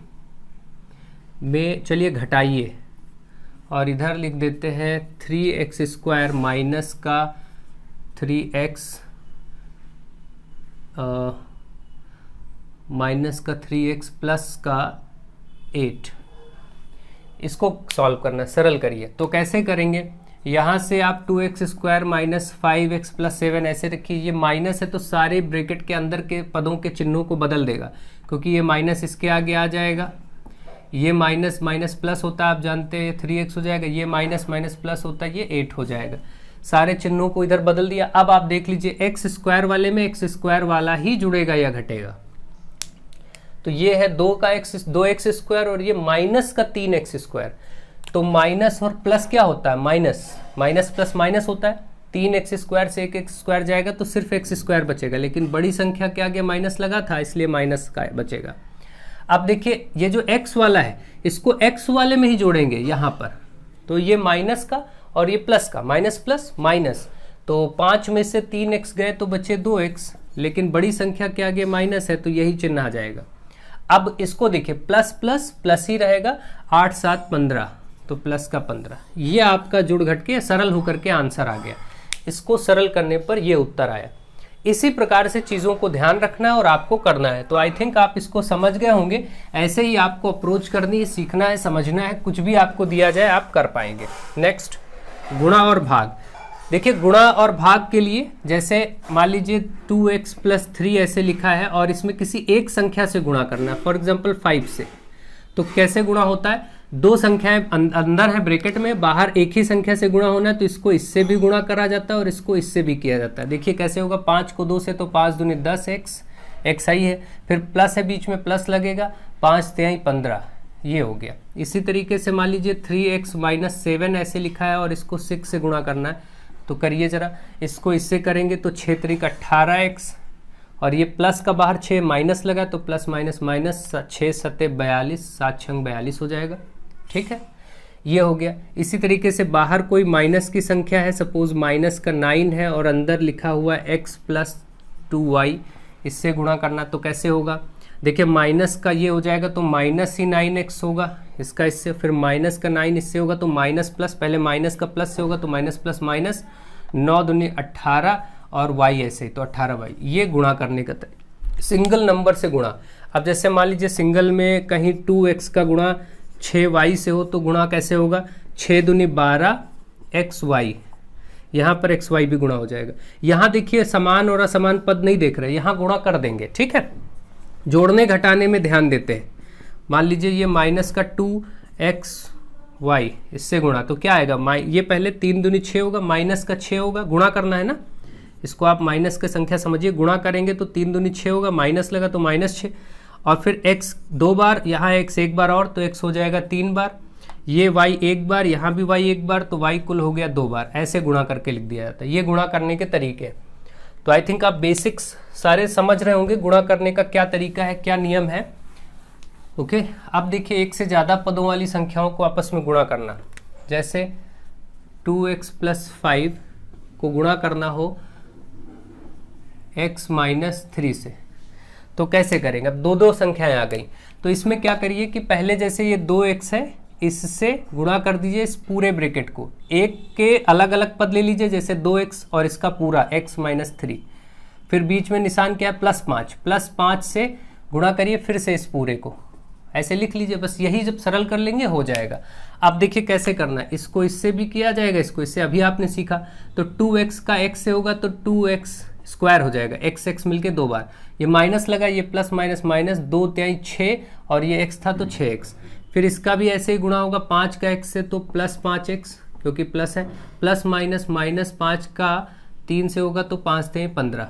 में, चलिए घटाइए, और इधर लिख देते हैं 3x² माइनस का 3x माइनस का 3x प्लस का 8। इसको सॉल्व करना, सरल करिए। तो कैसे करेंगे, यहाँ से आप 2x² माइनस 5x प्लस 7 ऐसे रखिए, ये माइनस है तो सारे ब्रैकेट के अंदर के पदों के चिन्हों को बदल देगा, क्योंकि ये माइनस इसके आगे आ जाएगा, ये माइनस माइनस प्लस होता है, आप जानते हैं 3x हो जाएगा, ये माइनस माइनस प्लस होता है, ये 8 हो जाएगा। सारे चिन्हों को इधर बदल दिया। अब आप देख लीजिए x² वाले में x² वाला ही जुड़ेगा या घटेगा। तो ये है 2x² और ये माइनस का 3x²। तो माइनस और प्लस क्या होता है, माइनस माइनस प्लस माइनस होता है। 3x² से एक x² जाएगा तो सिर्फ x² बचेगा, लेकिन बड़ी संख्या के आगे माइनस लगा था इसलिए माइनस का बचेगा। अब देखिए, ये जो x वाला है इसको x वाले में ही जोड़ेंगे यहाँ पर, तो ये माइनस का और ये प्लस का, माइनस प्लस माइनस, तो 5 में से 3x गए तो बचे 2x, लेकिन बड़ी संख्या के आगे माइनस है तो यही चिन्ह आ जाएगा। अब इसको देखिए, प्लस प्लस प्लस ही रहेगा, 8 7 15, तो प्लस का 15, ये आपका जुड़ घट के सरल होकर के आंसर आ गया। इसको सरल करने पर ये उत्तर आया। इसी प्रकार से चीज़ों को ध्यान रखना है और आपको करना है। तो आई थिंक आप इसको समझ गए होंगे। ऐसे ही आपको अप्रोच करनी है, सीखना है, समझना है, कुछ भी आपको दिया जाए आप कर पाएंगे। नेक्स्ट, गुणा और भाग। देखिए, गुणा और भाग के लिए जैसे मान लीजिए 2x प्लस 3 ऐसे लिखा है और इसमें किसी एक संख्या से गुणा करना है, फॉर एग्जाम्पल 5 से। तो कैसे गुणा होता है, दो संख्याएं अंदर है ब्रैकेट में, बाहर एक ही संख्या से गुणा होना है, तो इसको इससे भी गुणा करा जाता है और इसको इससे भी किया जाता है। देखिए कैसे होगा, 5 को 2 से तो 5 दूनी 10x, x आई है, फिर प्लस है बीच में, प्लस लगेगा, 5 3 15, ये हो गया। इसी तरीके से मान लीजिए 3x माइनस 7 ऐसे लिखा है और इसको 6 से गुणा करना है, तो करिए जरा, इसको इससे करेंगे तो 6 3 18x, और ये प्लस का बाहर 6 माइनस लगा तो प्लस माइनस माइनस, 6 7 42, 7 6 42 हो जाएगा। ठीक है, ये हो गया। इसी तरीके से बाहर कोई माइनस की संख्या है, सपोज माइनस का 9 है और अंदर लिखा हुआ है x प्लस 2y, इससे गुणा करना तो कैसे होगा, देखिए माइनस का ये हो जाएगा तो माइनस ही 9x होगा इसका इससे, फिर माइनस का 9 इससे होगा तो माइनस प्लस, पहले माइनस का प्लस से होगा तो माइनस प्लस माइनस, 9 दूनी 18 और y ऐसे ही तो 18y। ये गुणा करने का सिंगल नंबर से गुणा। अब जैसे मान लीजिए सिंगल में कहीं 2x का गुणा 6y से हो तो गुणा कैसे होगा, 6 दूनी 12xy, यहाँ पर xy भी गुणा हो जाएगा। यहाँ देखिए समान और असमान पद नहीं देख रहे, यहाँ गुणा कर देंगे। ठीक है, जोड़ने घटाने में ध्यान देते हैं। मान लीजिए ये माइनस का 2xy, इससे गुणा तो क्या आएगा, ये पहले 3 दूनी 6 होगा, माइनस का 6 होगा, गुणा करना है ना, इसको आप माइनस की संख्या समझिए, गुणा करेंगे तो 3 दूनी 6 होगा, माइनस लगा तो माइनस 6, और फिर x 2 बार, यहाँ x 1 बार और, तो x हो जाएगा 3 बार, ये y 1 बार, यहाँ भी y 1 बार, तो y कुल हो गया 2 बार। ऐसे गुणा करके लिख दिया जाता है। ये गुणा करने के तरीके। तो आई थिंक आप बेसिक्स सारे समझ रहे होंगे, गुणा करने का क्या तरीका है, क्या नियम है। ओके, अब देखिए एक से ज़्यादा पदों वाली संख्याओं को आपस में गुणा करना। जैसे 2x प्लस 5 को गुणा करना हो x माइनस 3 से, तो कैसे करेंगे। अब दो संख्याएं आ गई, तो इसमें क्या करिए कि पहले जैसे ये 2x है, इससे गुणा कर दीजिए इस पूरे ब्रैकेट को, एक के अलग अलग पद ले लीजिए, जैसे 2x और इसका पूरा x माइनस 3, फिर बीच में निशान क्या है, +5, +5 से गुणा करिए फिर से इस पूरे को, ऐसे लिख लीजिए, बस यही जब सरल कर लेंगे हो जाएगा। अब देखिए कैसे करना है, इसको इससे भी किया जाएगा, इसको इससे, अभी आपने सीखा। तो 2x का x से होगा तो 2x स्क्वायर हो जाएगा, x मिलके 2 बार, ये माइनस लगा, ये प्लस माइनस माइनस, 2 तिहाई 6 और ये x था तो 6x। फिर इसका भी ऐसे ही गुणा होगा 5 का x से तो प्लस 5x, क्योंकि प्लस है, प्लस माइनस माइनस 5 का 3 से होगा तो 5 तिहाई 15।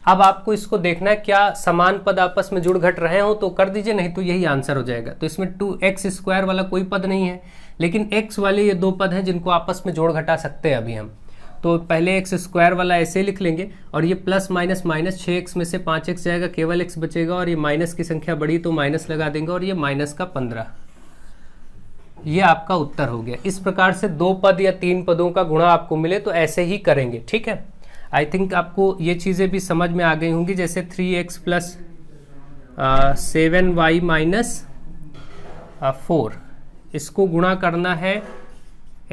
अब आपको इसको देखना है क्या समान पद आपस में जुड़ घट रहे हो तो कर दीजिए, नहीं तो यही आंसर हो जाएगा। तो इसमें 2x स्क्वायर वाला कोई पद नहीं है, लेकिन x वाले ये 2 पद हैं जिनको आपस में जोड़ घटा सकते हैं अभी हम। तो पहले x स्क्वायर वाला ऐसे लिख लेंगे, और ये प्लस माइनस माइनस 6x में से 5x जाएगा, केवल x बचेगा, और ये माइनस की संख्या बढ़ी तो माइनस लगा देंगे, और ये माइनस का 15। ये आपका उत्तर हो गया। इस प्रकार से 2 पद या 3 पदों का गुणा आपको मिले तो ऐसे ही करेंगे, ठीक है। आई थिंक आपको ये चीज़ें भी समझ में आ गई होंगी, जैसे 3x प्लस 7y माइनस 4, इसको गुणा करना है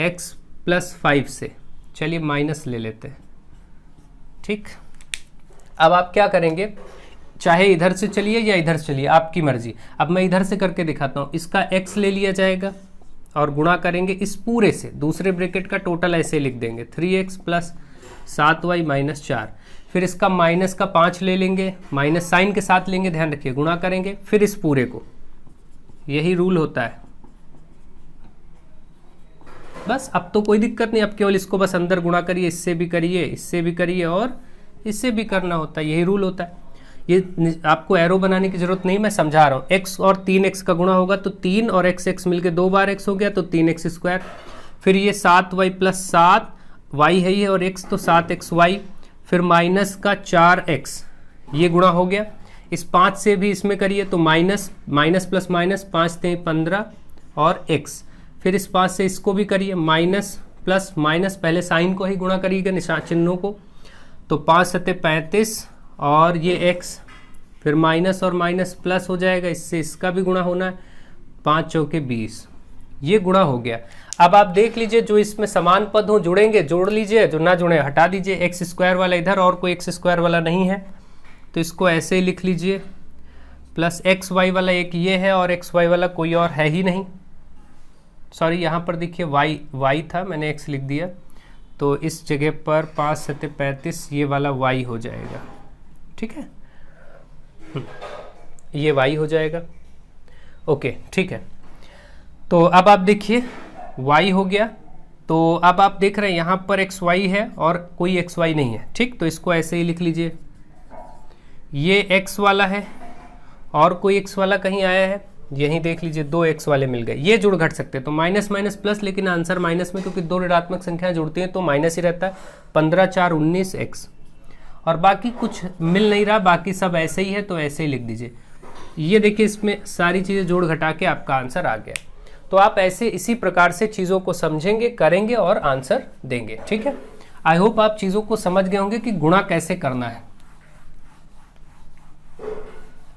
x प्लस 5 से, चलिए माइनस ले लेते हैं, ठीक। अब आप क्या करेंगे, चाहे इधर से चलिए या इधर से चलिए, आपकी मर्जी। अब मैं इधर से करके दिखाता हूँ, इसका x ले लिया जाएगा और गुणा करेंगे इस पूरे से, दूसरे ब्रैकेट का टोटल ऐसे लिख देंगे 3x प्लस 7y माइनस 4। फिर इसका माइनस का 5 ले लेंगे, माइनस साइन के साथ लेंगे, ध्यान रखिए, गुणा करेंगे फिर इस पूरे को, यही रूल होता है। बस अब तो कोई दिक्कत नहीं, अब केवल इसको बस अंदर गुणा करिए, इससे भी करिए, इससे भी करिए और इससे भी करना होता है, यही रूल होता है। ये आपको एरो बनाने की जरूरत नहीं, मैं समझा रहा हूँ। x और 3x का गुणा होगा तो 3 और x मिलके 2 बार x हो गया तो 3x स्क्वायर। फिर ये 7y प्लस 7 y है ये, और x तो 7xy, फिर माइनस का 4x, ये गुणा हो गया। इस 5 से भी इसमें करिए तो माइनस माइनस प्लस माइनस, 5 × 15 और x। फिर इस 5 से इसको भी करिए, माइनस प्लस माइनस, पहले साइन को ही गुणा करिएगा, निशान चिन्हों को, तो 5 × 7 = 35 और ये x, फिर माइनस और माइनस प्लस हो जाएगा, इससे इसका भी गुणा होना है, 5 × 4 = 20, ये गुणा हो गया। अब आप देख लीजिए जो इसमें समान पद हो जुड़ेंगे जोड़ लीजिए, जो ना जुड़े हटा दीजिए। x स्क्वायर वाला इधर और कोई x स्क्वायर वाला नहीं है तो इसको ऐसे ही लिख लीजिए, प्लस xy वाला एक ये है और xy वाला कोई और है ही नहीं, सॉरी यहाँ पर देखिए y था, मैंने x लिख दिया, तो इस जगह पर 5 × 7 = 35, ये वाला y हो जाएगा, ठीक है, ये y हो जाएगा, ओके ठीक है। तो अब आप देखिए y हो गया, तो अब आप देख रहे हैं यहाँ पर xy है और कोई xy नहीं है, ठीक। तो इसको ऐसे ही लिख लीजिए, ये x वाला है और कोई x वाला कहीं आया है, यहीं देख लीजिए 2 x वाले मिल गए, ये जुड़ घट सकते हैं। तो माइनस माइनस प्लस, लेकिन आंसर माइनस में, क्योंकि 2 ऋणात्मक संख्याएं जुड़ती हैं तो माइनस ही रहता है। 15 × 4 = 19 x, और बाकी कुछ मिल नहीं रहा, बाकी सब ऐसे ही है तो ऐसे ही लिख दीजिए। ये देखिए इसमें सारी चीज़ें जोड़ घटा के आपका आंसर आ गया। तो आप ऐसे इसी प्रकार से चीज़ों को समझेंगे, करेंगे और आंसर देंगे, ठीक है। आई होप आप चीज़ों को समझ गए होंगे कि गुणा कैसे करना है।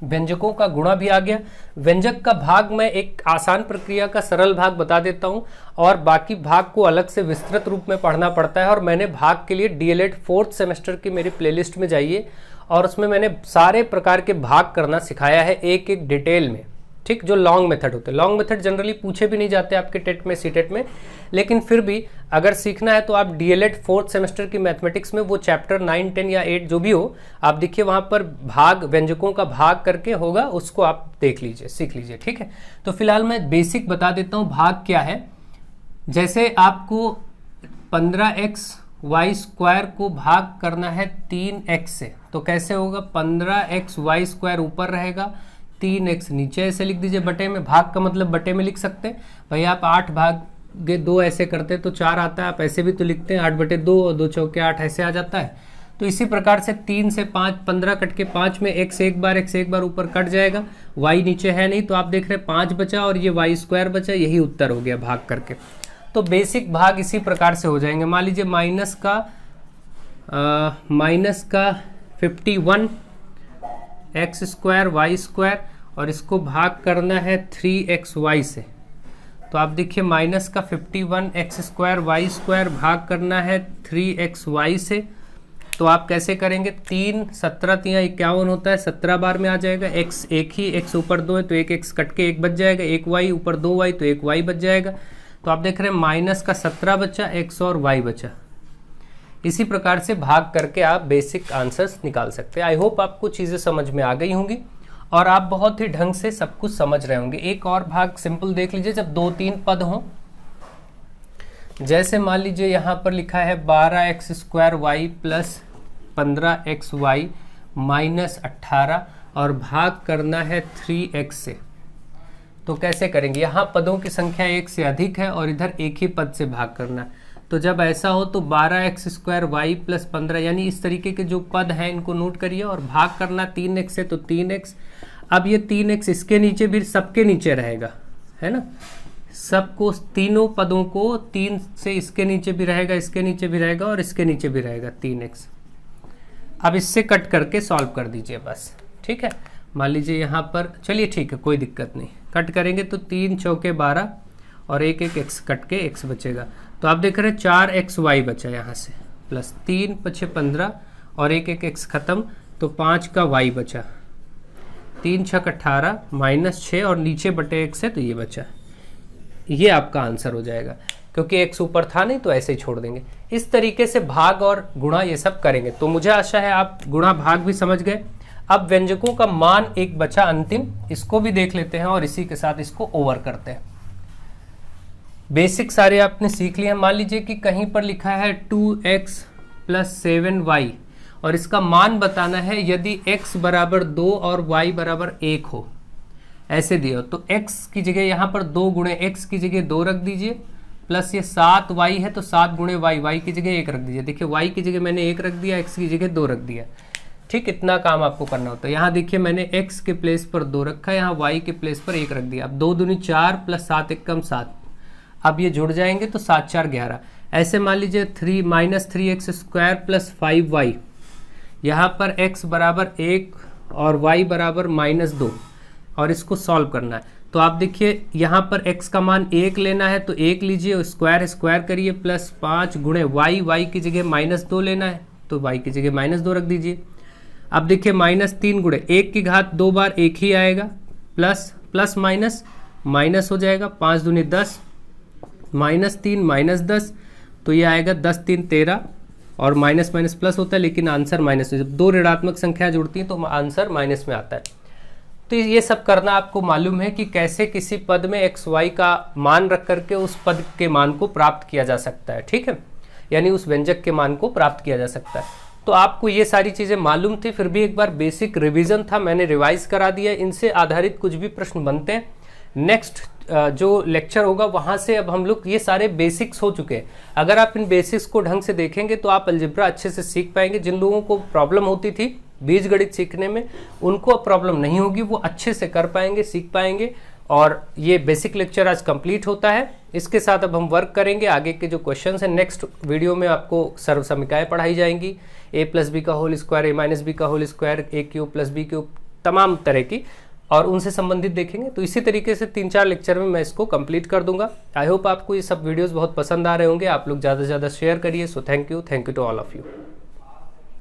व्यंजकों का गुणा भी आ गया। व्यंजक का भाग मैं एक आसान प्रक्रिया का सरल भाग बता देता हूं, और बाकी भाग को अलग से विस्तृत रूप में पढ़ना पड़ता है। और मैंने भाग के लिए डीएलएड 4th सेमेस्टर की मेरी प्लेलिस्ट में जाइए, और उसमें मैंने सारे प्रकार के भाग करना सिखाया है, एक एक डिटेल में, ठीक। जो लॉन्ग मेथड होते हैं, लॉन्ग मेथड जनरली पूछे भी नहीं जाते आपके टेट में, सीटेट में, लेकिन फिर भी अगर सीखना है तो आप डीएलएड 4th सेमेस्टर की मैथमेटिक्स में वो चैप्टर 9, 10 या 8 जो भी हो, आप देखिए वहाँ पर भाग, व्यंजकों का भाग करके होगा, उसको आप देख लीजिए, सीख लीजिए, ठीक है। तो फिलहाल मैं बेसिक बता देता हूँ भाग क्या है। जैसे आपको 15xy² को भाग करना है 3x से, तो कैसे होगा, 15xy² ऊपर रहेगा, 3x नीचे, ऐसे लिख दीजिए बटे में। भाग का मतलब बटे में लिख सकते हैं भाई, आप 8 भागे 2 ऐसे करते तो 4 आता है, आप ऐसे भी तो लिखते हैं 8/2 और 2 × 8 ऐसे आ जाता है। तो इसी प्रकार से 3 से 5, 15 कट के 5 में x एक बार ऊपर कट जाएगा, y नीचे है नहीं, तो आप देख रहे हैं 5 बचा और ये y² बचा, यही उत्तर हो गया भाग करके। तो बेसिक भाग इसी प्रकार से हो जाएंगे। मान लीजिए माइनस का 51 x² y² और इसको भाग करना है 3xy से, तो आप देखिए माइनस का 51 x² y² भाग करना है 3xy से, तो आप कैसे करेंगे, 3 17 3 51 होता है, 17 बार में आ जाएगा। x एक ही, x ऊपर 2 है तो एक x कट के 1 बच जाएगा, एक y ऊपर 2y तो एक y बच जाएगा। तो आप देख रहे हैं माइनस का 17 बचा, x और y बचा। इसी प्रकार से भाग करके आप बेसिक आंसर्स निकाल सकते हैं। आई होप आपको चीज़ें समझ में आ गई होंगी और आप बहुत ही ढंग से सब कुछ समझ रहे होंगे। एक और भाग सिंपल देख लीजिए, जब 2-3 पद हों, जैसे मान लीजिए यहाँ पर लिखा है 12x² प्लस 15xy माइनस 18 और भाग करना है 3x से। तो कैसे करेंगे, यहाँ पदों की संख्या 1 से अधिक है और इधर एक ही पद से भाग करना है। तो जब ऐसा हो तो 12x² प्लस 15, यानी इस तरीके के जो पद हैं इनको नोट करिए और भाग करना 3x से तो 3x। अब ये 3x इसके नीचे भी सबके नीचे रहेगा, है ना, सबको तीनों पदों को 3 से इसके नीचे भी रहेगा, इसके नीचे भी रहेगा और इसके नीचे भी रहेगा 3x। अब इससे कट करके सॉल्व कर दीजिए बस, ठीक है। मान लीजिए यहाँ पर, चलिए ठीक है कोई दिक्कत नहीं, कट करेंगे तो 3 चौके 12 और एक x कट के x बचेगा। तो आप देख रहे हैं 4xy बचा यहाँ से, प्लस 3 पछे 15 और एक x खत्म तो 5 का y बचा, 3 छक 18 माइनस 6 और नीचे बटे x है तो ये बचा। ये आपका आंसर हो जाएगा, क्योंकि x ऊपर था नहीं तो ऐसे ही छोड़ देंगे। इस तरीके से भाग और गुणा ये सब करेंगे। तो मुझे आशा है आप गुणा भाग भी समझ गए। अब व्यंजकों का मान एक बचा अंतिम, इसको भी देख लेते हैं और इसी के साथ इसको ओवर करते हैं। बेसिक सारे आपने सीख लिए हैं। मान लीजिए कि कहीं पर लिखा है 2x प्लस 7y और इसका मान बताना है यदि x बराबर 2 और y बराबर 1 हो, ऐसे दिया। तो x की जगह यहाँ पर 2 गुणे x की जगह 2 रख दीजिए, प्लस ये 7y है तो 7 गुणे y की जगह 1 रख दीजिए। देखिए y की जगह मैंने 1 रख दिया, x की जगह 2 रख दिया, ठीक। इतना काम आपको करना होता है। यहाँ देखिए मैंने x के प्लेस पर 2 रखा है, यहाँ y के प्लेस पर 1 रख दिया। अब 2 दूनी 4 प्लस 7 1 कम 7, अब ये जुड़ जाएंगे तो 7 4 11। ऐसे मान लीजिए 3 माइनस 3x² प्लस 5y, यहाँ पर x बराबर 1 और y बराबर -2 और इसको सॉल्व करना है। तो आप देखिए यहाँ पर x का मान 1 लेना है तो 1 लीजिए, स्क्वायर करिए, प्लस 5 गुणे y की जगह -2 लेना है तो y की जगह -2 रख दीजिए। अब देखिए -3 गुणे 1 की घात 2 बार 1 ही आएगा, प्लस प्लस माइनस हो जाएगा, 5 दूनी 10 -3 -10 तो ये आएगा 10 3 13 और माइनस माइनस प्लस होता है लेकिन आंसर माइनस में। जब दो ऋणात्मक संख्या जुड़ती है तो आंसर माइनस में आता है। तो ये सब करना आपको मालूम है कि कैसे किसी पद में एक्स वाई का मान रख करके उस पद के मान को प्राप्त किया जा सकता है, ठीक है, यानी उस व्यंजक के मान को प्राप्त किया जा सकता है। तो आपको ये सारी चीज़ें मालूम थी, फिर भी एक बार बेसिक रिवीजन था, मैंने रिवाइज करा दिया। इनसे आधारित कुछ भी प्रश्न बनते हैं, नेक्स्ट जो लेक्चर होगा वहाँ से अब हम लोग ये सारे बेसिक्स हो चुके हैं। अगर आप इन बेसिक्स को ढंग से देखेंगे तो आप अलजेब्रा अच्छे से सीख पाएंगे। जिन लोगों को प्रॉब्लम होती थी बीजगणित सीखने में, उनको अब प्रॉब्लम नहीं होगी, वो अच्छे से कर पाएंगे, सीख पाएंगे। और ये बेसिक लेक्चर आज कंप्लीट होता है। इसके साथ अब हम वर्क करेंगे आगे के जो क्वेश्चंस हैं। नेक्स्ट वीडियो में आपको सर्वसमीकाएँ पढ़ाई जाएंगी, a + b का होल स्क्वायर, a - b का होल स्क्वायर, a³ + b³, तमाम तरह की, और उनसे संबंधित देखेंगे। तो इसी तरीके से 3-4 लेक्चर में मैं इसको कंप्लीट कर दूंगा। आई होप आपको ये सब वीडियोस बहुत पसंद आ रहे होंगे। आप लोग ज़्यादा से ज़्यादा शेयर करिए। So thank you to all of you.